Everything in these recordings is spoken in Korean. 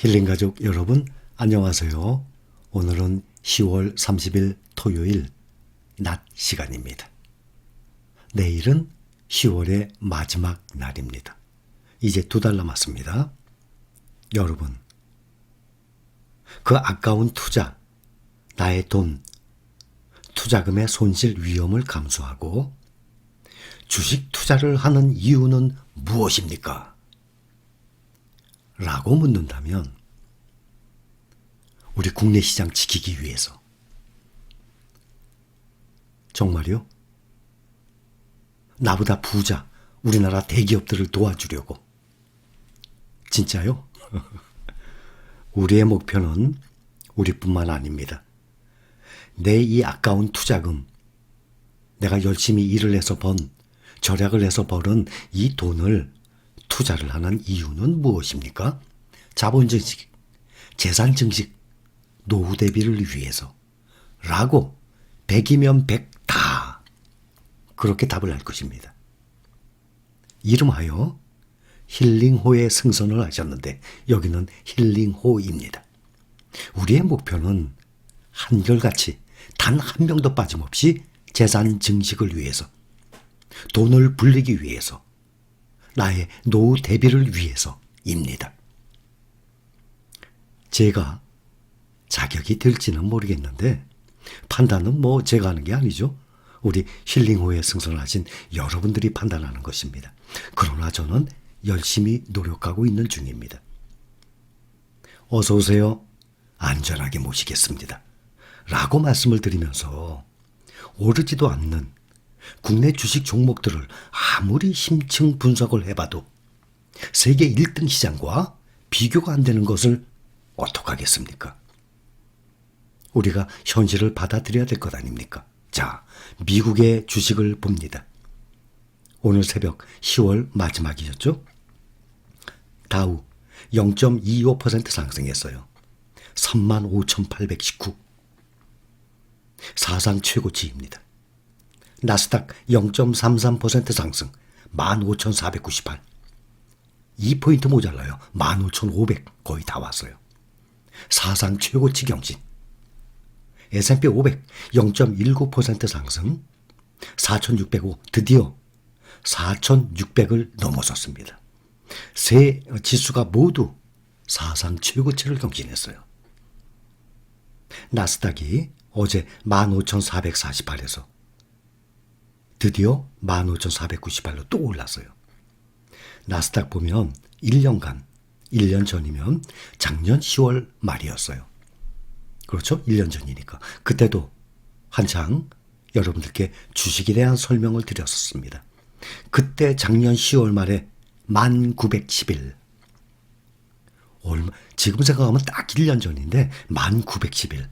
힐링가족 여러분 안녕하세요. 오늘은 10월 30일 토요일 낮 시간입니다. 내일은 10월의 마지막 날입니다. 이제 2달 남았습니다. 여러분, 그 아까운 투자, 나의 돈, 투자금의 손실 위험을 감수하고 주식 투자를 하는 이유는 무엇입니까? 라고 묻는다면 우리 국내 시장 지키기 위해서. 정말요? 나보다 부자 우리나라 대기업들을 도와주려고. 진짜요? 우리의 목표는 우리뿐만 아닙니다. 내 이 아까운 투자금, 내가 열심히 일을 해서 절약을 해서 벌은 이 돈을 투자를 하는 이유는 무엇입니까? 자본 증식, 재산 증식, 노후 대비를 위해서 라고 100이면 100 다 그렇게 답을 할 것입니다. 이름하여 힐링호의 승선을 하셨는데 여기는 힐링호입니다. 우리의 목표는 한결같이 단 한 명도 빠짐없이 재산 증식을 위해서, 돈을 불리기 위해서, 나의 노후 대비를 위해서입니다. 제가 자격이 될지는 모르겠는데 판단은 제가 하는 게 아니죠. 우리 힐링호에 승선하신 여러분들이 판단하는 것입니다. 그러나 저는 열심히 노력하고 있는 중입니다. 어서 오세요. 안전하게 모시겠습니다. 라고 말씀을 드리면서 오르지도 않는 국내 주식 종목들을 아무리 심층 분석을 해봐도 세계 1등 시장과 비교가 안 되는 것을 어떡하겠습니까? 우리가 현실을 받아들여야 될 것 아닙니까? 자, 미국의 주식을 봅니다. 오늘 새벽 10월 마지막이었죠? 다우 0.25% 상승했어요. 35,819. 사상 최고치입니다. 나스닥 0.33% 상승 15,498. 2포인트 모자라요. 15,500 거의 다 왔어요. 사상 최고치 경신. S&P 500 0.19% 상승 4,605. 드디어 4,600을 넘어섰습니다. 세 지수가 모두 사상 최고치를 경신했어요. 나스닥이 어제 15,448에서 드디어 15,498로 또 올랐어요. 나스닥 보면 1년간, 1년 전이면 작년 10월 말이었어요. 그렇죠? 1년 전이니까. 그때도 한창 여러분들께 주식에 대한 설명을 드렸었습니다. 그때 작년 10월 말에 1911. 지금 생각하면 딱 1년 전인데 1911.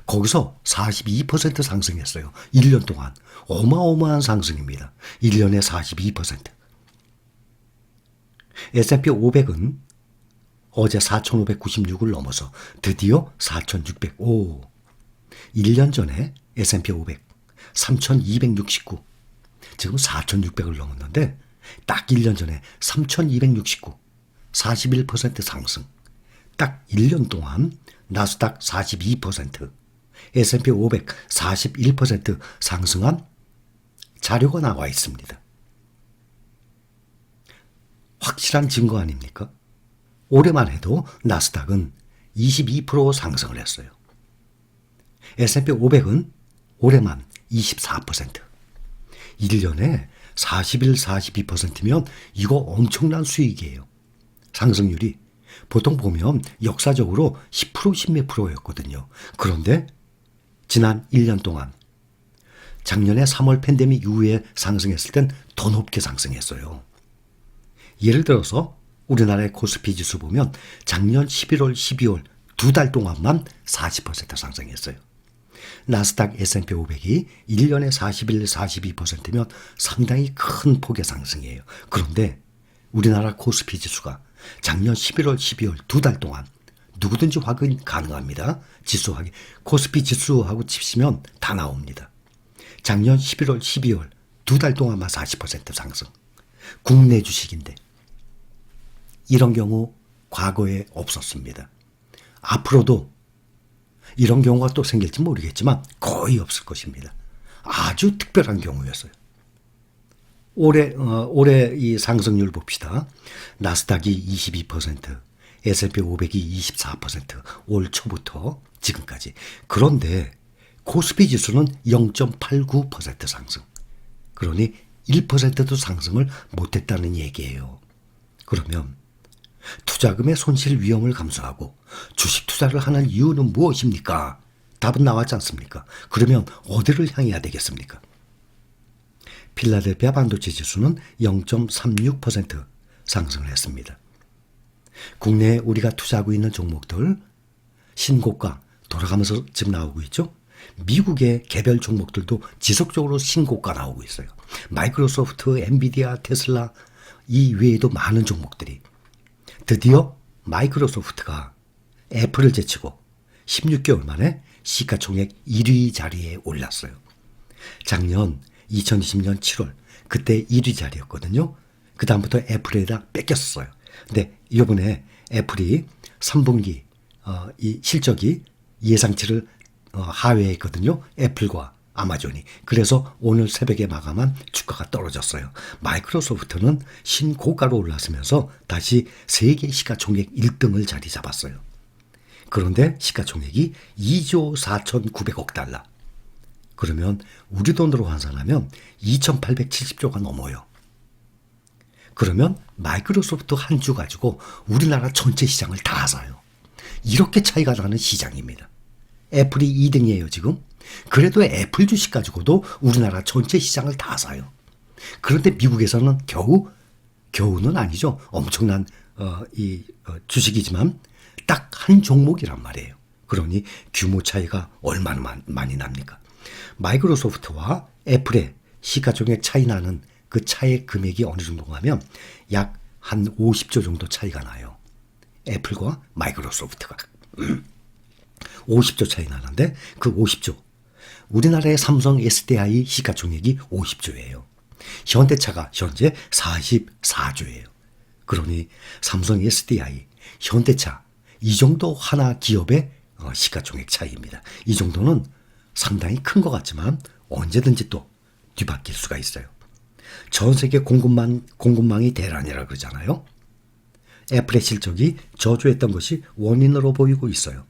거기서 42% 상승했어요. 1년 동안. 어마어마한 상승입니다. 1년에 42%. S&P 500은 어제 4,596을 넘어서 드디어 4,605. 1년 전에 S&P 500 3,269. 지금 4,600을 넘었는데 딱 1년 전에 3,269. 41% 상승. 딱 1년 동안 나스닥 42%, S&P 500 41% 상승한 자료가 나와 있습니다. 확실한 증거 아닙니까? 올해만 해도 나스닥은 22% 상승을 했어요. S&P 500은 올해만 24%. 1년에 41, 42%면 이거 엄청난 수익이에요. 상승률이. 보통 보면 역사적으로 10%, 10몇 프로였거든요. 그런데 지난 1년 동안 작년에 3월 팬데믹 이후에 상승했을 땐 더 높게 상승했어요. 예를 들어서 우리나라의 코스피 지수 보면 작년 11월, 12월 2달 동안만 40% 상승했어요. 나스닥 S&P 500이 1년에 41, 42%면 상당히 큰 폭의 상승이에요. 그런데 우리나라 코스피 지수가 작년 11월, 12월 2달 동안 누구든지 확인 가능합니다. 지수 확인. 코스피 지수하고 치시면 다 나옵니다. 작년 11월, 12월 2달 동안만 40% 상승. 국내 주식인데 이런 경우 과거에 없었습니다. 앞으로도 이런 경우가 또 생길지 모르겠지만 거의 없을 것입니다. 아주 특별한 경우였어요. 올해 이 상승률 봅시다. 나스닥이 22%, S&P 500이 24%, 올 초부터 지금까지. 그런데 코스피 지수는 0.89% 상승. 그러니 1%도 상승을 못했다는 얘기예요. 그러면 투자금의 손실 위험을 감수하고 주식 투자를 하는 이유는 무엇입니까? 답은 나왔지 않습니까? 그러면 어디를 향해야 되겠습니까? 필라델피아 반도체 지수는 0.36% 상승을 했습니다. 국내에 우리가 투자하고 있는 종목들 신고가 돌아가면서 지금 나오고 있죠. 미국의 개별 종목들도 지속적으로 신고가 나오고 있어요. 마이크로소프트, 엔비디아, 테슬라 이 외에도 많은 종목들이 드디어 마이크로소프트가 애플을 제치고 16개월 만에 시가총액 1위 자리에 올랐어요. 작년 2020년 7월 그때 1위 자리였거든요. 그 다음부터 애플에다 뺏겼어요. 근데 이번에 애플이 3분기 이 실적이 예상치를 하회했거든요. 애플과 아마존이. 그래서 오늘 새벽에 마감한 주가가 떨어졌어요. 마이크로소프트는 신고가로 올랐으면서 다시 세계 시가총액 1등을 자리 잡았어요. 그런데 시가총액이 2조 4,900억 달러. 그러면 우리 돈으로 환산하면 2,870조가 넘어요. 그러면 마이크로소프트 한 주 가지고 우리나라 전체 시장을 다 사요. 이렇게 차이가 나는 시장입니다. 애플이 2등이에요 지금. 그래도 애플 주식 가지고도 우리나라 전체 시장을 다 사요. 그런데 미국에서는 겨우는 아니죠. 엄청난 주식이지만 딱 한 종목이란 말이에요. 그러니 규모 차이가 얼마나 많이 납니까? 마이크로소프트와 애플의 시가총액 차이 나는 그 차의 금액이 어느 정도가 하면 약 한 50조 정도 차이가 나요. 애플과 마이크로소프트가 50조 차이 나는데 그 50조 우리나라의 삼성 SDI 시가총액이 50조예요. 현대차가 현재 44조예요. 그러니 삼성 SDI, 현대차 이 정도 하나 기업의 시가총액 차이입니다. 이 정도는 상당히 큰 것 같지만 언제든지 또 뒤바뀔 수가 있어요. 전 세계 공급망이 대란이라 그러잖아요. 애플의 실적이 저조했던 것이 원인으로 보이고 있어요.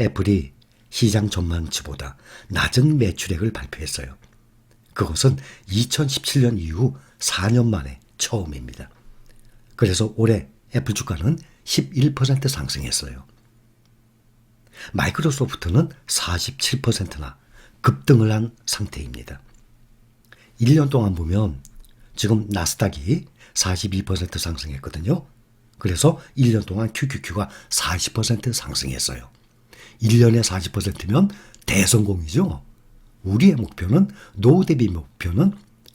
애플이 시장 전망치보다 낮은 매출액을 발표했어요. 그것은 2017년 이후 4년 만에 처음입니다. 그래서 올해 애플 주가는 11% 상승했어요. 마이크로소프트는 47%나 급등을 한 상태입니다. 1년 동안 보면 지금 나스닥이 42% 상승했거든요. 그래서 1년 동안 QQQ가 40% 상승했어요. 1년에 40%면 대성공이죠. 우리의 목표는 노후 대비 목표는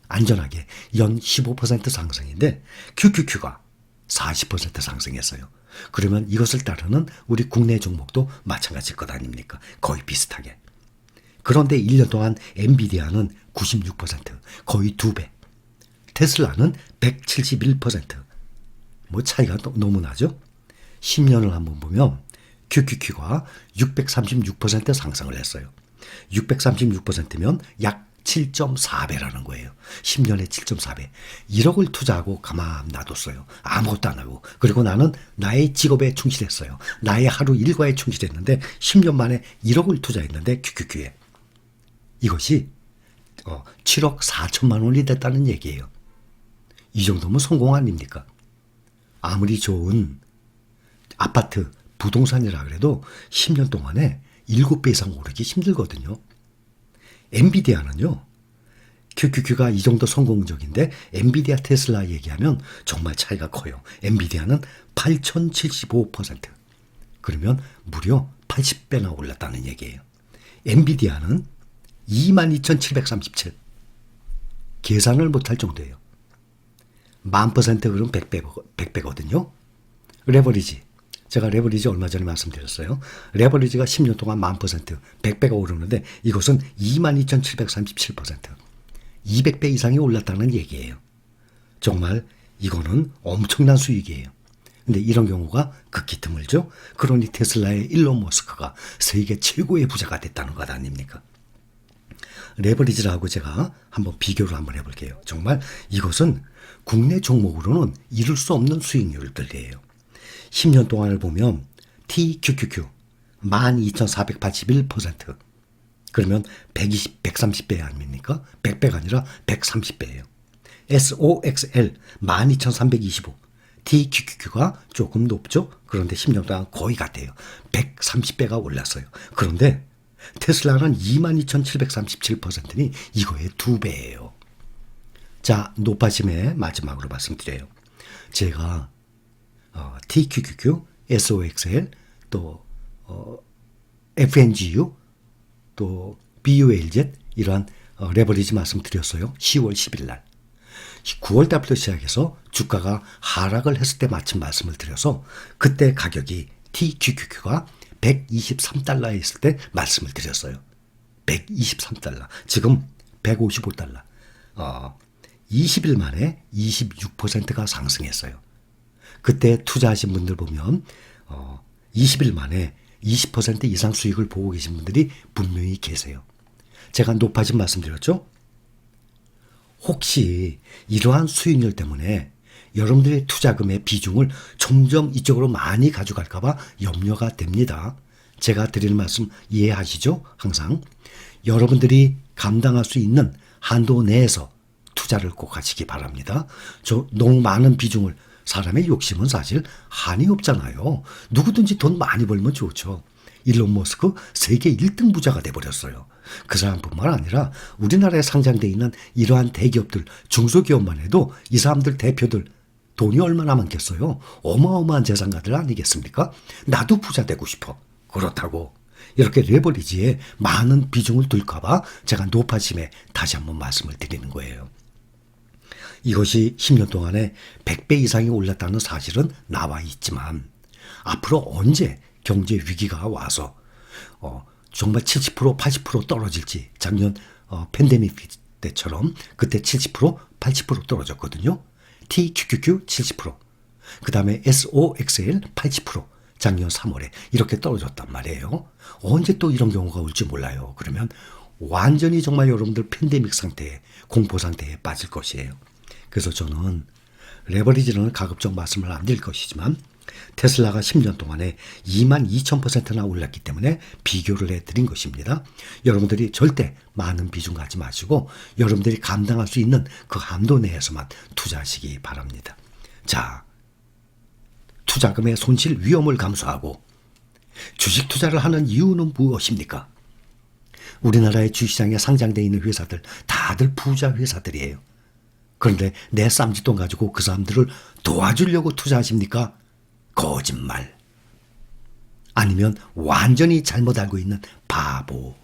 안전하게 연 15% 상승인데 QQQ가 40% 상승했어요. 그러면 이것을 따르는 우리 국내 종목도 마찬가지일 것 아닙니까? 거의 비슷하게. 그런데 1년 동안 엔비디아는 96%, 거의 2배. 테슬라는 171%. 뭐 차이가 너무 나죠? 10년을 한번 보면 QQQ가 636% 상승을 했어요. 636%면 약 7.4배라는 거예요. 10년에 7.4배. 1억을 투자하고 가만 놔뒀어요. 아무것도 안 하고. 그리고 나는 나의 직업에 충실했어요. 나의 하루 일과에 충실했는데 10년 만에 1억을 투자했는데 QQQ에. 이것이 7억 4천만 원이 됐다는 얘기예요. 이 정도면 성공 아닙니까? 아무리 좋은 아파트, 부동산이라 그래도 10년 동안에 7배 이상 오르기 힘들거든요. 엔비디아는요. QQQ가 이 정도 성공적인데 엔비디아 테슬라 얘기하면 정말 차이가 커요. 엔비디아는 8,075%. 그러면 무려 80배나 올랐다는 얘기예요. 엔비디아는 22,737. 계산을 못할 정도예요. 10,000% 그럼 100배거든요. 레버리지. 제가 레버리지 얼마 전에 말씀드렸어요. 레버리지가 10년 동안 10,000%, 100배가 오르는데 이것은 22,737%, 200배 이상이 올랐다는 얘기예요. 정말 이거는 엄청난 수익이에요. 근데 이런 경우가 극히 드물죠. 그러니 테슬라의 일론 머스크가 세계 최고의 부자가 됐다는 것 아닙니까? 레버리지라고 제가 한번 비교를 한번 해볼게요. 정말 이것은 국내 종목으로는 이룰 수 없는 수익률들이에요. 10년 동안을 보면 TQQQ 12,481%. 그러면 130배 아닙니까? 100배가 아니라 130배예요. SOXL 12,325. TQQQ가 조금 높죠? 그런데 10년 동안 거의 같아요. 130배가 올랐어요. 그런데 테슬라는 22,737%니 이거의 2배예요. 자, 높아짐의 마지막으로 말씀드려요. 제가 TQQQ, SOXL, 또 FNGU, 또 BULZ 이러한 레버리지 말씀드렸어요. 10월 10일 날. 9월 달부터 시작해서 주가가 하락을 했을 때 마침 말씀을 드려서 그때 가격이 TQQQ가 123달러에 있을 때 말씀을 드렸어요. 123달러. 지금 155달러. 20일 만에 26%가 상승했어요. 그때 투자하신 분들 보면 20일 만에 20% 이상 수익을 보고 계신 분들이 분명히 계세요. 제가 높아진 말씀드렸죠? 혹시 이러한 수익률 때문에 여러분들의 투자금의 비중을 점점 이쪽으로 많이 가져갈까 봐 염려가 됩니다. 제가 드리는 말씀 이해하시죠? 항상 여러분들이 감당할 수 있는 한도 내에서 투자를 꼭 하시기 바랍니다. 너무 많은 비중을 사람의 욕심은 사실 한이 없잖아요. 누구든지 돈 많이 벌면 좋죠. 일론 머스크 세계 1등 부자가 돼버렸어요. 그 사람뿐만 아니라 우리나라에 상장되어 있는 이러한 대기업들, 중소기업만 해도 이 사람들 대표들 돈이 얼마나 많겠어요. 어마어마한 재산가들 아니겠습니까? 나도 부자 되고 싶어. 그렇다고 이렇게 레버리지에 많은 비중을 둘까 봐 제가 높아짐에 다시 한번 말씀을 드리는 거예요. 이것이 10년 동안에 100배 이상이 올랐다는 사실은 나와 있지만 앞으로 언제 경제 위기가 와서 정말 70% 80% 떨어질지 작년 팬데믹 때처럼 그때 70% 80% 떨어졌거든요. TQQQ 70%, 그 다음에 SOXL 80% 작년 3월에 이렇게 떨어졌단 말이에요. 언제 또 이런 경우가 올지 몰라요. 그러면 완전히 정말 여러분들 팬데믹 상태에 공포 상태에 빠질 것이에요. 그래서 저는 레버리지는 가급적 말씀을 안 드릴 것이지만 테슬라가 10년 동안에 22,000%나 올랐기 때문에 비교를 해드린 것입니다. 여러분들이 절대 많은 비중 갖지 마시고 여러분들이 감당할 수 있는 그 한도 내에서만 투자하시기 바랍니다. 자, 투자금의 손실 위험을 감수하고 주식 투자를 하는 이유는 무엇입니까? 우리나라의 주식시장에 상장되어 있는 회사들 다들 부자 회사들이에요. 그런데 내 쌈짓돈 가지고 그 사람들을 도와주려고 투자하십니까? 거짓말. 아니면 완전히 잘못 알고 있는 바보.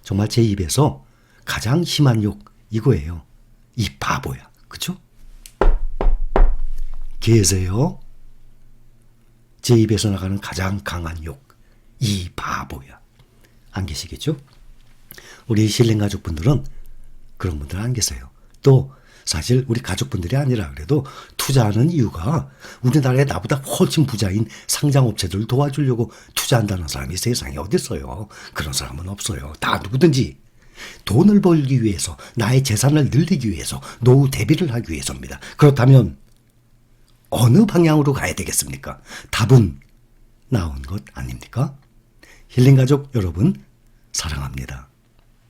정말 제 입에서 가장 심한 욕 이거예요. 이 바보야. 그쵸? 계세요? 제 입에서 나가는 가장 강한 욕. 이 바보야. 안 계시겠죠? 우리 신랑 가족분들은 그런 분들 안 계세요. 또 사실 우리 가족분들이 아니라 그래도 투자하는 이유가 우리나라에 나보다 훨씬 부자인 상장업체들을 도와주려고 투자한다는 사람이 세상에 어디 있어요. 그런 사람은 없어요. 다 누구든지 돈을 벌기 위해서, 나의 재산을 늘리기 위해서, 노후 대비를 하기 위해서입니다. 그렇다면 어느 방향으로 가야 되겠습니까? 답은 나온 것 아닙니까? 힐링가족 여러분 사랑합니다.